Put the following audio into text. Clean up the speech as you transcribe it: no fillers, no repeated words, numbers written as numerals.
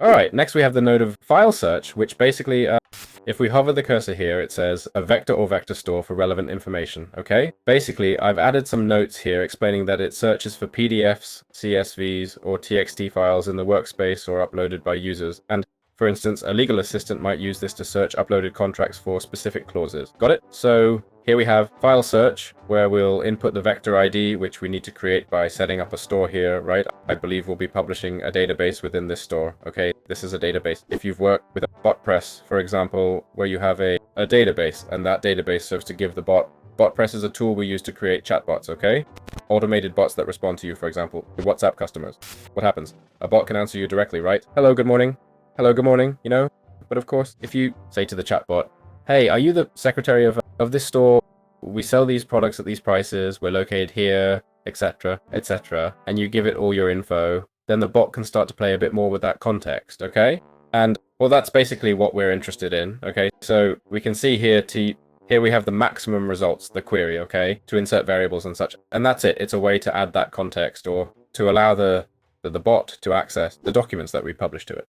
All right, next we have the node of file search, which basically, if we hover the cursor here, it says a vector or vector store for relevant information, okay? Basically, I've added some notes here explaining that it searches for PDFs, CSVs, or TXT files in the workspace or uploaded by users. And for instance, a legal assistant might use this to search uploaded contracts for specific clauses. Got it? So here we have file search, where we'll input the vector ID, which we need to create by setting up a store here, right? I believe we'll be publishing a database within this store, okay? This is a database. If you've worked with a bot press, for example, where you have a database, and that database serves to give the bot press is a tool we use to create chatbots, okay? Automated bots that respond to you, for example, your WhatsApp customers. What happens? A bot can answer you directly, right? Hello, good morning. Hello, good morning, you know? But of course, if you say to the chatbot, hey, are you the secretary of this store? We sell these products at these prices, we're located here, etc., etc., and you give it all your info, then the bot can start to play a bit more with that context, okay? And, well, that's basically what we're interested in, okay? So we can see here here we have the maximum results, the query, okay, to insert variables and such. And that's it. It's a way to add that context or to allow the bot to access the documents that we publish to it.